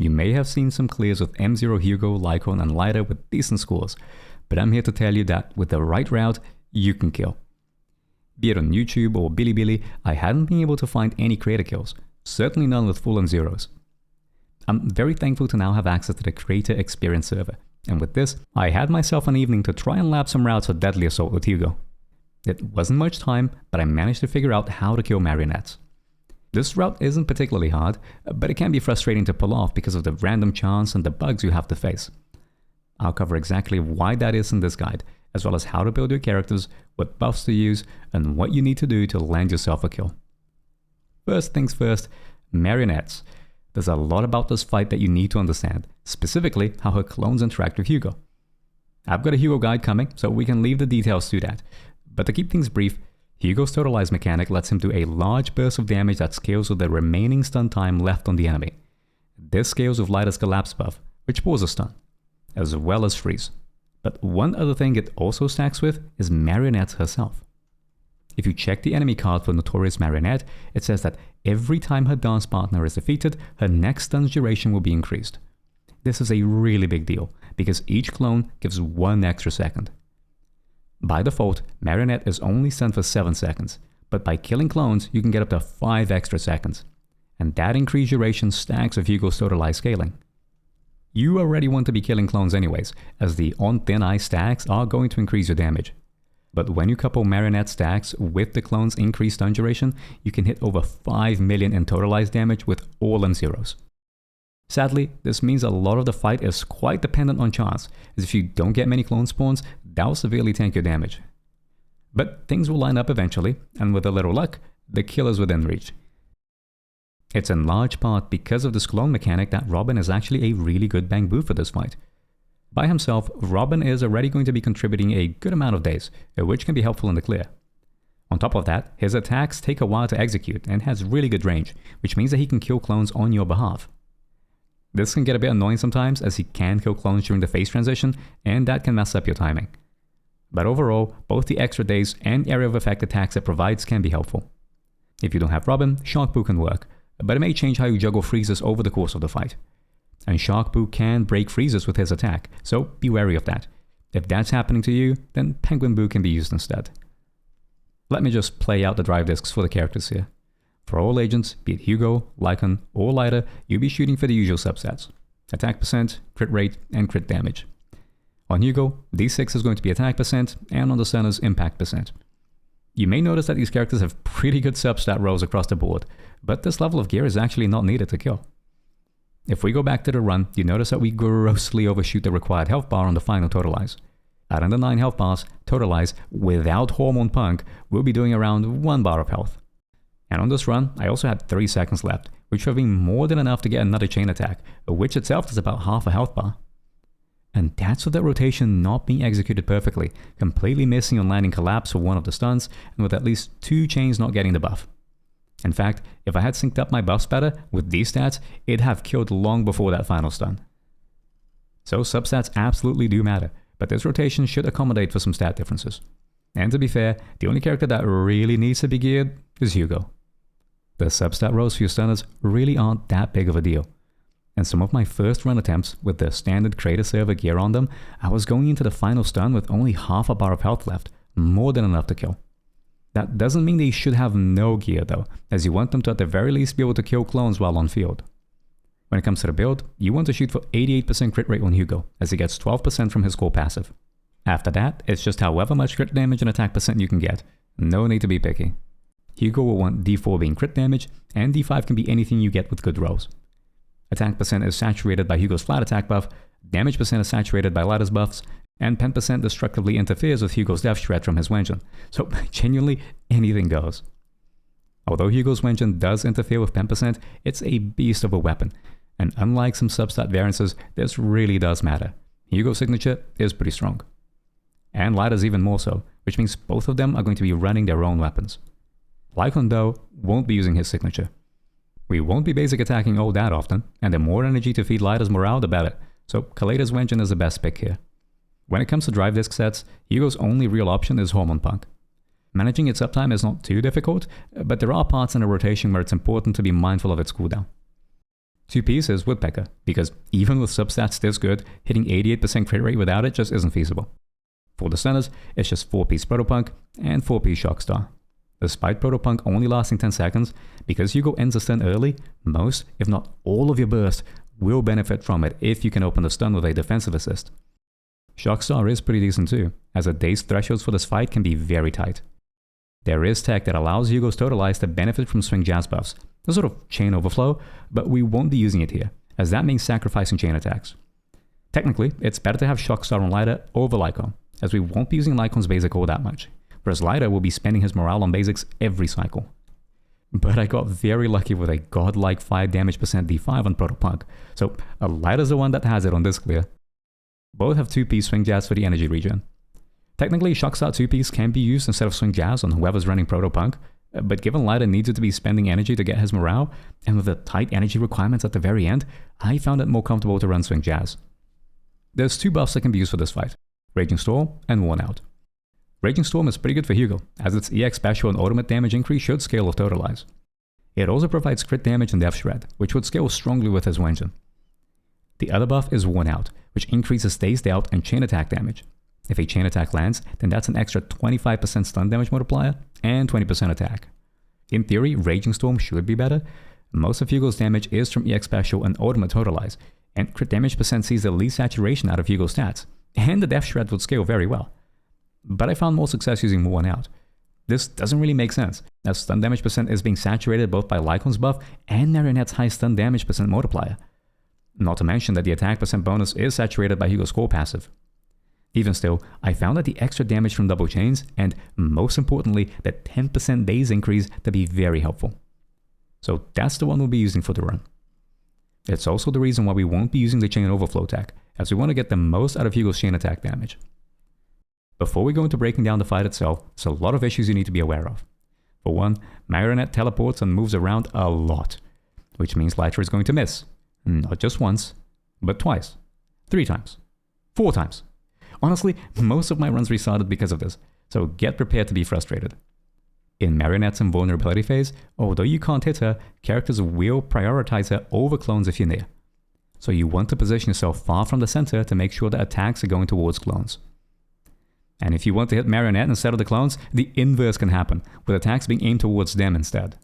You may have seen some clears with M3 Hugo, Lycaon and Lighter with decent scores, but I'm here to tell you that with the right route, you can kill. Be it on YouTube or Bilibili, I hadn't been able to find any creator kills, certainly none with full-on zeros. I'm very thankful to now have access to the Creator Experience server, and with this, I had myself an evening to try and lab some routes for Deadly Assault with Hugo. It wasn't much time, but I managed to figure out how to kill marionettes. This route isn't particularly hard, but it can be frustrating to pull off because of the random chance and the bugs you have to face. I'll cover exactly why that is in this guide, as well as how to build your characters, what buffs to use, and what you need to do to land yourself a kill. First things first, marionettes. There's a lot about this fight that you need to understand, specifically how her clones interact with Hugo. I've got a Hugo guide coming, so we can leave the details to that. But to keep things brief, Hugo's Totalize mechanic lets him do a large burst of damage that scales with the remaining stun time left on the enemy. This scales with Lighter's collapse buff, which pauses stun. as well as freeze. But one other thing it also stacks with is Marionette herself. If you check the enemy card for Notorious Marionette, it says that every time her dance partner is defeated, her next stun's duration will be increased. This is a really big deal, because each clone gives 1 extra second. By default, Marionette is only stunned for 7 seconds, but by killing clones, you can get up to 5 extra seconds. And that increased duration stacks with Hugo's totalized scaling. You already want to be killing clones anyways, as the on thin ice stacks are going to increase your damage. But when you couple Marionette stacks with the clone's increased stun duration, you can hit over 5 million in totalized damage with all M0s. Sadly, this means a lot of the fight is quite dependent on chance, as if you don't get many clone spawns, that will severely tank your damage. But things will line up eventually, and with a little luck, the kill is within reach. It's in large part because of this clone mechanic that Robin is actually a really good Bangboo for this fight. By himself, Robin is already going to be contributing a good amount of days, which can be helpful in the clear. On top of that, his attacks take a while to execute and has really good range, which means that he can kill clones on your behalf. This can get a bit annoying sometimes, as he can kill clones during the phase transition, and that can mess up your timing. But overall, both the extra days and area of effect attacks it provides can be helpful. If you don't have Robin, Sharkboo can work, but it may change how you juggle freezes over the course of the fight. And Sharkboo can break freezes with his attack, so be wary of that. If that's happening to you, then Penguin Boo can be used instead. Let me just play out the drive discs for the characters here. For all agents, be it Hugo, Lycaon, or Lighter, you'll be shooting for the usual substats: attack percent, crit rate, and crit damage. On Hugo, D6 is going to be attack percent, and on the Stunners, impact percent. You may notice that these characters have pretty good substat rolls across the board, but this level of gear is actually not needed to kill. If we go back to the run, you notice that we grossly overshoot the required health bar on the final totalize. At under 9 health bars, totalize without Hormone Punk will be doing around 1 bar of health. And on this run, I also had 3 seconds left, which would have been more than enough to get another chain attack, which itself is about half a health bar. And that's with that rotation not being executed perfectly, completely missing on landing collapse for one of the stuns, and with at least 2 chains not getting the buff. In fact, if I had synced up my buffs better with these stats, it'd have killed long before that final stun. So substats absolutely do matter, but this rotation should accommodate for some stat differences. And to be fair, the only character that really needs to be geared is Hugo. The substat rolls for your stunners really aren't that big of a deal. And some of my first run attempts with the standard creator server gear on them, I was going into the final stun with only half a bar of health left, more than enough to kill. That doesn't mean they should have no gear though, as you want them to at the very least be able to kill clones while on field. When it comes to the build, you want to shoot for 88% crit rate on Hugo, as he gets 12% from his core passive. After that, it's just however much crit damage and attack percent you can get. No need to be picky. Hugo will want D4 being crit damage, and D5 can be anything you get with good rolls. Attack percent is saturated by Hugo's flat attack buff, damage percent is saturated by Lighter's buffs, and pen percent destructively interferes with Hugo's death shred from his Wenjin, so genuinely anything goes. Although Hugo's Wenjin does interfere with pen percent, it's a beast of a weapon, and unlike some substat variances, this really does matter. Hugo's signature is pretty strong. And Lighter's even more so, which means both of them are going to be running their own weapons. Lycaon though won't be using his signature. We won't be basic attacking all that often, and the more energy to feed Lighter's morale the better, so Kaleda's Wenjin is the best pick here. When it comes to drive disc sets, Hugo's only real option is Hormone Punk. Managing its uptime is not too difficult, but there are parts in a rotation where it's important to be mindful of its cooldown. 2-piece is Woodpecker, because even with substats this good, hitting 88% crit rate without it just isn't feasible. For the stunners, it's just 4-piece Protopunk and 4-piece Shockstar. Despite Protopunk only lasting 10 seconds, because Hugo ends the stun early, most, if not all of your burst will benefit from it if you can open the stun with a defensive assist. Shockstar is pretty decent too, as the dazed thresholds for this fight can be very tight. There is tech that allows Hugo's Totalize to benefit from swing jazz buffs, a sort of chain overflow, but we won't be using it here, as that means sacrificing chain attacks. Technically, it's better to have Shockstar on Lighter over Lycaon, as we won't be using Lycaon's basic all that much, whereas Lighter will be spending his morale on basics every cycle. But I got very lucky with a godlike 5 damage percent D5 on Protopunk, so Lighter's the one that has it on this clear. Both have 2-piece swing jazz for the energy regen. Technically, Shockstar 2-piece can be used instead of swing jazz on whoever's running Protopunk, but given Lighter needed to be spending energy to get his morale, and with the tight energy requirements at the very end, I found it more comfortable to run swing jazz. There's 2 buffs that can be used for this fight, Raging Storm and Worn Out. Raging Storm is pretty good for Hugo, as its EX special and ultimate damage increase should scale with Totalize. It also provides crit damage and Death Shred, which would scale strongly with his Wenjin. The other buff is Worn Out, which increases Dazed Out and chain attack damage. If a chain attack lands, then that's an extra 25% stun damage multiplier and 20% attack. In theory, Raging Storm should be better. Most of Hugo's damage is from EX special and ultimate Totalize, and crit damage percent sees the least saturation out of Hugo's stats, and the Death Shred would scale very well. But I found more success using Worn Out. This doesn't really make sense, as stun damage percent is being saturated both by Lycaon's buff and Marionette's high stun damage percent multiplier. Not to mention that the attack percent bonus is saturated by Hugo's core passive. Even still, I found that the extra damage from double chains, and most importantly, the 10% daze increase to be very helpful. So that's the one we'll be using for the run. It's also the reason why we won't be using the chain overflow attack, as we want to get the most out of Hugo's chain attack damage. Before we go into breaking down the fight itself, there's a lot of issues you need to be aware of. For one, Marionette teleports and moves around a lot, which means Lytra is going to miss. Not just once, but twice, 3 times, 4 times. Honestly, most of my runs restarted because of this, so get prepared to be frustrated. In Marionette's invulnerability phase, although you can't hit her, characters will prioritize her over clones if you're near. So you want to position yourself far from the center to make sure that attacks are going towards clones. And if you want to hit Marionette instead of the clones, the inverse can happen, with attacks being aimed towards them instead.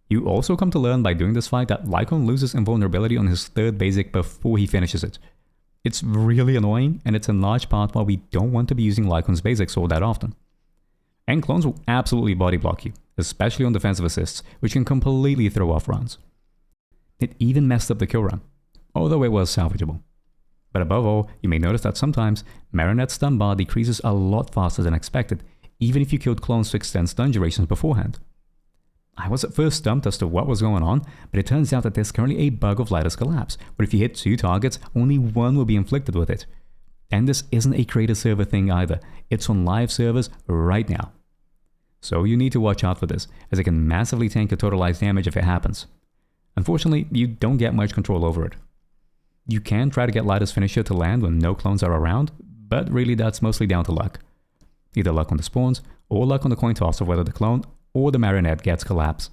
You also come to learn by doing this fight that Lycaon loses invulnerability on his 3rd basic before he finishes it. It's really annoying, and it's in large part why we don't want to be using Lycaon's basics all that often. And clones will absolutely body block you, especially on defensive assists, which can completely throw off runs. It even messed up the kill run, although it was salvageable. But above all, you may notice that sometimes Marionette's stun bar decreases a lot faster than expected, even if you killed clones to extend stun durations beforehand. I was at first stumped as to what was going on, but it turns out that there's currently a bug of Lyta's collapse, where if you hit 2 targets, only 1 will be inflicted with it. And this isn't a creator server thing either, it's on live servers right now. So you need to watch out for this, as it can massively tank your totalized damage if it happens. Unfortunately, you don't get much control over it. You can try to get Lyta's finisher to land when no clones are around, but really that's mostly down to luck. Either luck on the spawns, or luck on the coin toss of whether the clone or the Marionette gets collapse.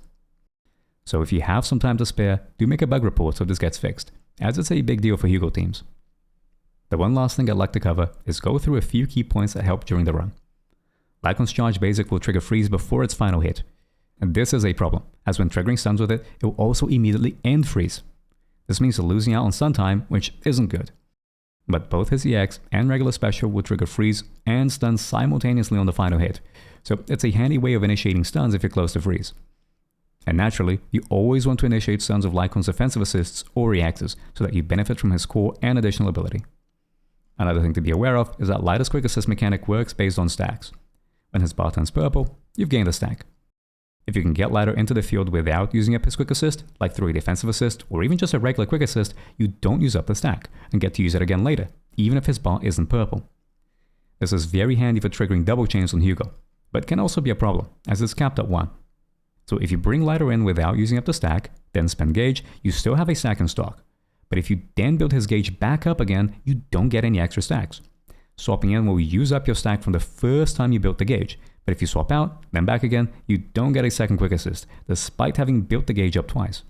So if you have some time to spare, do make a bug report so this gets fixed, as it's a big deal for Hugo teams. The one last thing I'd like to cover is go through a few key points that help during the run. Lycaon's charge basic will trigger freeze before its final hit, and this is a problem, as when triggering stuns with it, it will also immediately end freeze. This means losing out on stun time, which isn't good. But both his EX and regular special will trigger freeze and stun simultaneously on the final hit, so it's a handy way of initiating stuns if you're close to freeze. And naturally, you always want to initiate stuns of Lycaon's defensive assists or reactors, so that you benefit from his core and additional ability. Another thing to be aware of is that Lyta's quick assist mechanic works based on stacks. When his bar turns purple, you've gained a stack. If you can get Lyta into the field without using up his quick assist, like through a defensive assist or even just a regular quick assist, you don't use up the stack and get to use it again later, even if his bar isn't purple. This is very handy for triggering double chains on Hugo, but can also be a problem, as it's capped at 1. So if you bring Lyta in without using up the stack, then spend gauge, you still have a stack in stock. But if you then build his gauge back up again, you don't get any extra stacks. Swapping in will use up your stack from the first time you built the gauge, but if you swap out, then back again, you don't get a second quick assist, despite having built the gauge up twice.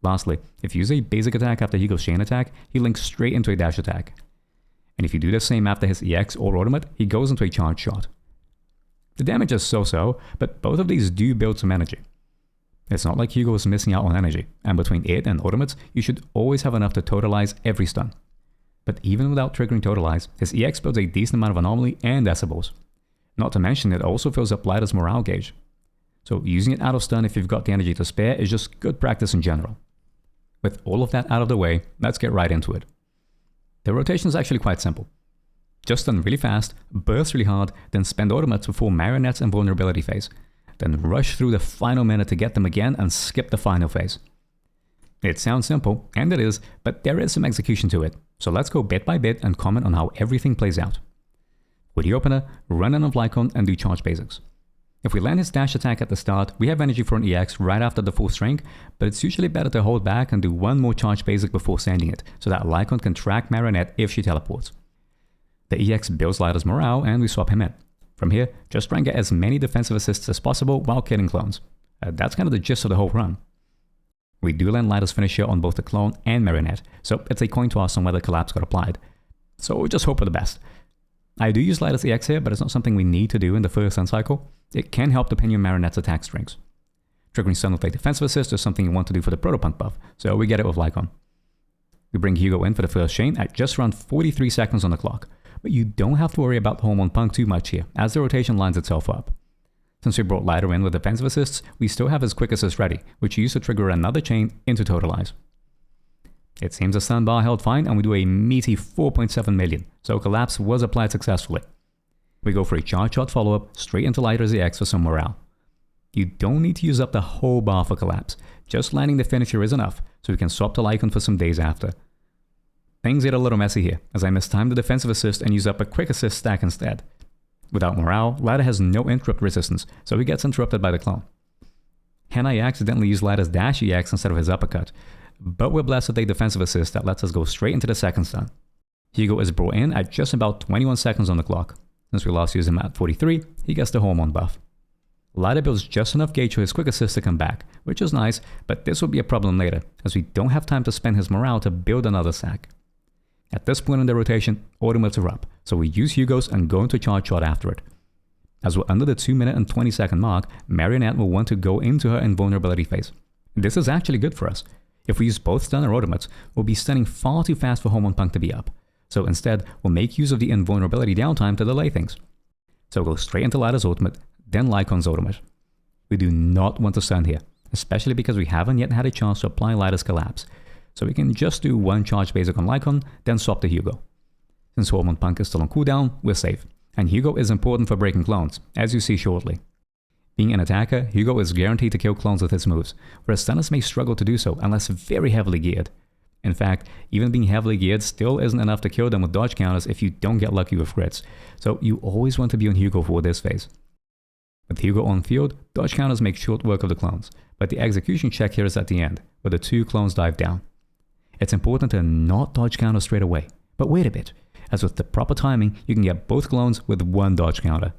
Lastly, if you use a basic attack after Hugo's chain attack, he links straight into a dash attack. And if you do the same after his EX or ultimate, he goes into a charge shot. The damage is so-so, but both of these do build some energy. It's not like Hugo is missing out on energy, and between it and ultimates, you should always have enough to totalize every stun. But even without triggering totalize, his EX builds a decent amount of anomaly and decibels. Not to mention it also fills up Lyta's morale gauge. So using it out of stun if you've got the energy to spare is just good practice in general. With all of that out of the way, let's get right into it. The rotation is actually quite simple. Just stun really fast, burst really hard, then spend ultimates before Marionette's invulnerability phase. Then rush through the final minute to get them again and skip the final phase. It sounds simple, and it is, but there is some execution to it. So let's go bit by bit and comment on how everything plays out. With the opener, run in of Lycaon and do charge basics. If we land his dash attack at the start, we have energy for an EX right after the full strength, but it's usually better to hold back and do one more charge basic before sending it, so that Lycaon can track Marionette if she teleports. The EX builds Lida's morale and we swap him in. From here, just try and get as many defensive assists as possible while killing clones. That's kind of the gist of the whole run. We do land Lida's finisher on both the clone and Marionette, so it's a coin toss on whether collapse got applied. So we just hope for the best. I do use Lida's EX here, but it's not something we need to do in the first sun cycle. It can help depending on Marionette's attack strings. Triggering stun with a defensive assist is something you want to do for the Protopunk buff, so we get it with Lycaon. We bring Hugo in for the first chain at just around 43 seconds on the clock, but you don't have to worry about Hormone Punk too much here, as the rotation lines itself up. Since we brought Lida in with defensive assists, we still have his quick assist ready, which you use to trigger another chain into Totalize. It seems the stun bar held fine and we do a meaty 4.7 million, so collapse was applied successfully. We go for a charge shot follow-up straight into Lida's EX for some morale. You don't need to use up the whole bar for collapse, just landing the finisher is enough, so we can swap to Lycaon for some days after. Things get a little messy here, as I mistimed the defensive assist and use up a quick assist stack instead. Without morale, Lida has no interrupt resistance, so he gets interrupted by the clone. I accidentally used Lida's dash EX instead of his uppercut, but we're blessed with a defensive assist that lets us go straight into the second stun. Hugo is brought in at just about 21 seconds on the clock. Since we last used him at 43, he gets the hormone buff. Lida builds just enough gauge for his quick assist to come back, which is nice, but this will be a problem later, as we don't have time to spend his morale to build another sack. At this point in the rotation, automates are up, so we use Hugo's and go into charge shot after it. As we're under the 2 minute and 20 second mark, Marionette will want to go into her invulnerability phase. This is actually good for us. If we use both stun or automates, we'll be stunning far too fast for Hormone Punk to be up. So instead, we'll make use of the invulnerability downtime to delay things. So go straight into Lida's ultimate, then Lycaon's ultimate. We do not want to stun here, especially because we haven't yet had a chance to apply Lida's collapse. So we can just do one charge basic on Lycaon, then swap to Hugo. Since Hormone Punk is still on cooldown, we're safe. And Hugo is important for breaking clones, as you see shortly. Being an attacker, Hugo is guaranteed to kill clones with his moves, whereas stunners may struggle to do so unless very heavily geared. In fact, even being heavily geared still isn't enough to kill them with dodge counters if you don't get lucky with crits, so you always want to be on Hugo for this phase. With Hugo on field, dodge counters make short work of the clones, but the execution check here is at the end, where the two clones dive down. It's important to not dodge counter straight away, but wait a bit, as with the proper timing, you can get both clones with one dodge counter.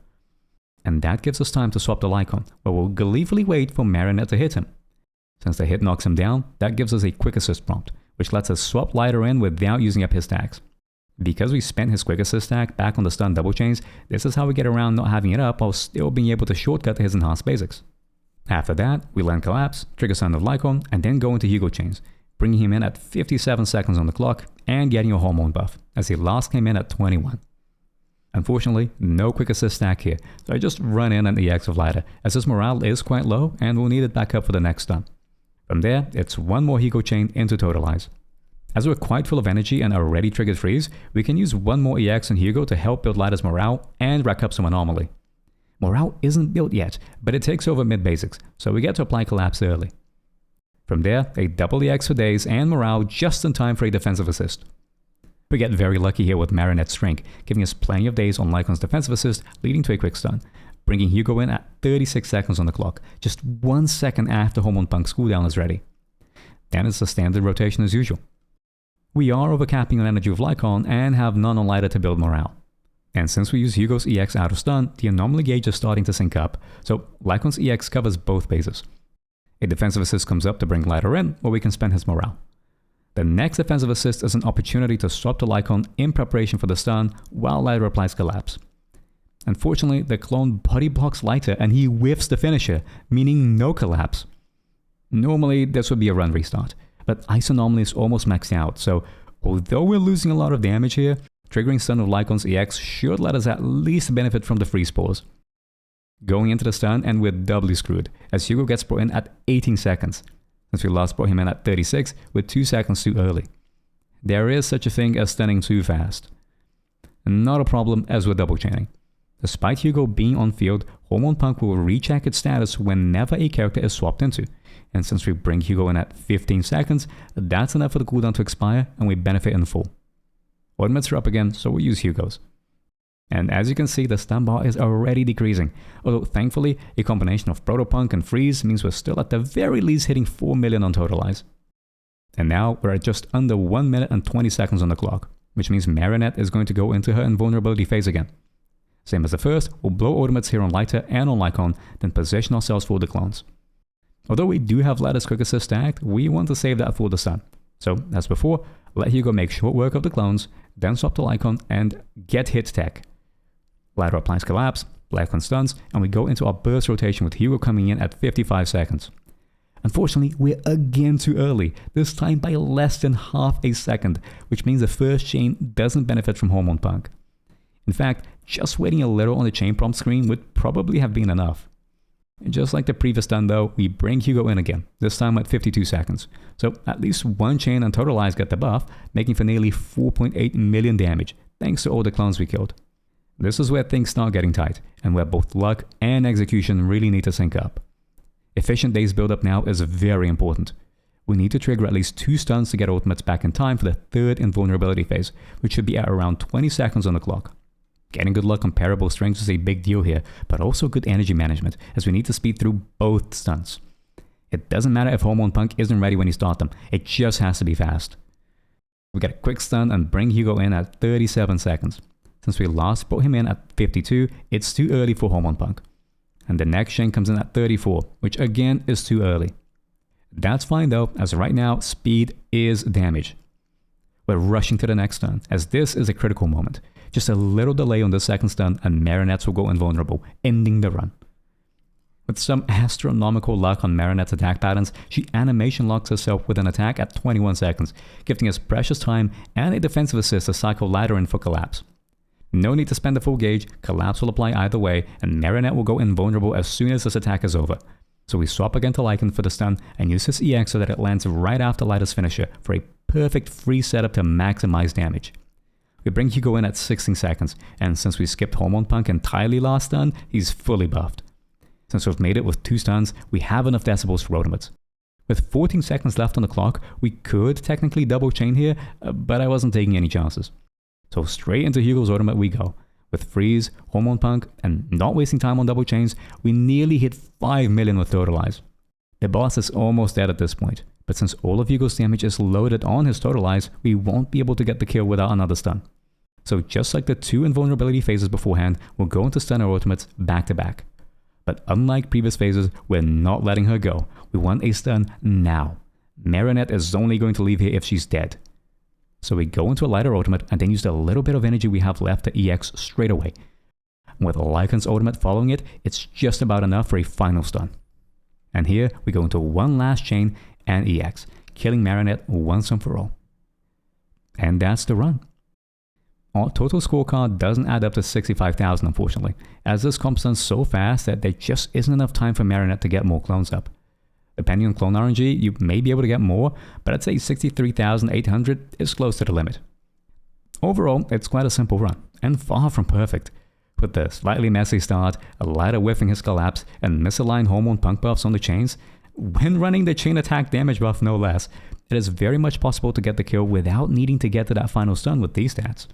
And that gives us time to swap to Lycaon, where we'll gleefully wait for Marionette to hit him. Since the hit knocks him down, that gives us a quick assist prompt, which lets us swap Lida in without using up his stacks. Because we spent his quick assist stack back on the stun double chains, this is how we get around not having it up while still being able to shortcut his enhanced basics. After that, we land collapse, trigger stun of Lycaon, and then go into Hugo chains, bringing him in at 57 seconds on the clock and getting a hormone buff, as he last came in at 21. Unfortunately, no quick assist stack here, so I just run in an EX of Lida, as his morale is quite low and we'll need it back up for the next stun. From there, it's one more Hugo chain into Totalize. As we're quite full of energy and already triggered freeze, we can use one more EX on Hugo to help build Lida's morale and rack up some anomaly. Morale isn't built yet, but it takes over mid-basics, so we get to apply collapse early. From there, a double EX for days and morale just in time for a defensive assist. We get very lucky here with Marionette's shrink, giving us plenty of days on Lycaon's defensive assist, leading to a quick stun, bringing Hugo in at 36 seconds on the clock, just 1 second after Hormone Punk's cooldown is ready. Then it's the standard rotation as usual. We are overcapping on energy with Lycaon and have none on Lida to build morale. And since we use Hugo's EX out of stun, the anomaly gauge is starting to sync up, so Lycaon's EX covers both bases. A defensive assist comes up to bring Lida in, where we can spend his morale. The next defensive assist is an opportunity to swap to Lycaon in preparation for the stun while Lida applies collapse. Unfortunately, the clone body blocks Lida and he whiffs the finisher, meaning no collapse. Normally, this would be a run restart, but Ice Anomaly is almost maxed out, so although we're losing a lot of damage here, triggering stun of Lycaon's EX should let us at least benefit from the freeze pause. Going into the stun and we're doubly screwed, as Hugo gets brought in at 18 seconds, since we last brought him in at 36 with 2 seconds too early. There is such a thing as stunning too fast. Not a problem as we're double chaining. Despite Hugo being on field, Hormone Punk will recheck its status whenever a character is swapped into, and since we bring Hugo in at 15 seconds, that's enough for the cooldown to expire and we benefit in full. Automates are up again, so we'll use Hugo's. And as you can see, the stun bar is already decreasing. Although thankfully, a combination of Protopunk and Freeze means we're still at the very least hitting 4 million on total eyes. And now we're at just under 1 minute and 20 seconds on the clock, which means Marionette is going to go into her invulnerability phase again. Same as the first, we'll blow ultimates here on Lyta and on Lycaon, then position ourselves for the clones. Although we do have Ladder's Quick Assist stacked, we want to save that for the stun. So, as before, let Hugo make short work of the clones, then swap to Lycaon and get hit tech. Ladder applies collapse, Lycaon stuns, and we go into our burst rotation with Hugo coming in at 55 seconds. Unfortunately, we're again too early, this time by less than half a second, which means the first chain doesn't benefit from Hormone Punk. In fact, just waiting a little on the chain prompt screen would probably have been enough. And just like the previous stun though, we bring Hugo in again, this time at 52 seconds. So at least one chain and total eyes get the buff, making for nearly 4.8 million damage, thanks to all the clones we killed. This is where things start getting tight, and where both luck and execution really need to sync up. Efficient days build up now is very important. We need to trigger at least 2 stuns to get ultimates back in time for the third invulnerability phase, which should be at around 20 seconds on the clock. Getting good luck on parable strings is a big deal here, but also good energy management, as we need to speed through both stuns. It doesn't matter if Hormone Punk isn't ready when you start them, it just has to be fast. We get a quick stun and bring Hugo in at 37 seconds. Since we last brought him in at 52, it's too early for Hormone Punk. And the next chain comes in at 34, which again is too early. That's fine though, as right now, speed is damage. We're rushing to the next stun, as this is a critical moment. Just a little delay on the second stun and Marionettes will go invulnerable, ending the run. With some astronomical luck on Marionette's attack patterns, she animation locks herself with an attack at 21 seconds, giving us precious time and a defensive assist to cycle Ladder in for collapse. No need to spend the full gauge, collapse will apply either way, and Marionette will go invulnerable as soon as this attack is over. So we swap again to Lycaon for the stun and use his EX so that it lands right after Ladder's finisher for a perfect free setup to maximize damage. We bring Hugo in at 16 seconds, and since we skipped Hormone Punk entirely last stun, he's fully buffed. Since we've made it with 2 stuns, we have enough decibels for ultimates. With 14 seconds left on the clock, we could technically double chain here, but I wasn't taking any chances. So straight into Hugo's ultimate we go. With Freeze, Hormone Punk, and not wasting time on double chains, we nearly hit 5 million with total eyes. The boss is almost dead at this point, but since all of Hugo's damage is loaded on his total eyes, we won't be able to get the kill without another stun. So just like the 2 invulnerability phases beforehand, we'll go into stun our ultimates back to back. But unlike previous phases, we're not letting her go. We want a stun now. Marionette is only going to leave here if she's dead. So we go into a lighter ultimate and then use the little bit of energy we have left to EX straight away. With Lycaon's ultimate following it, it's just about enough for a final stun. And here we go into one last chain and EX, killing Marionette once and for all. And that's the run. Our total scorecard doesn't add up to 65,000 unfortunately, as this comp's done so fast that there just isn't enough time for Marionette to get more clones up. Depending on clone RNG, you may be able to get more, but I'd say 63,800 is close to the limit. Overall, it's quite a simple run, and far from perfect. With the slightly messy start, a Ladder whiffing his collapse, and misaligned Hormone Punk buffs on the chains, when running the chain attack damage buff no less, it is very much possible to get the kill without needing to get to that final stun with these stats.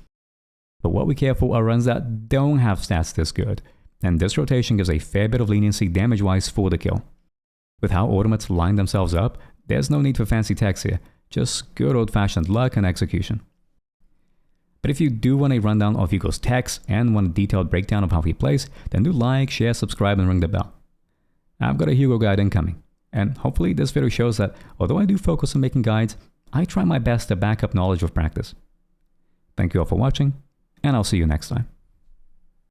But what we care for are runs that don't have stats this good, and this rotation gives a fair bit of leniency damage-wise for the kill. With how ultimates line themselves up, there's no need for fancy techs here, just good old-fashioned luck and execution. But if you do want a rundown of Hugo's techs and want a detailed breakdown of how he plays, then do like, share, subscribe and ring the bell. I've got a Hugo guide incoming, and hopefully this video shows that although I do focus on making guides, I try my best to back up knowledge with practice. Thank you all for watching, and I'll see you next time.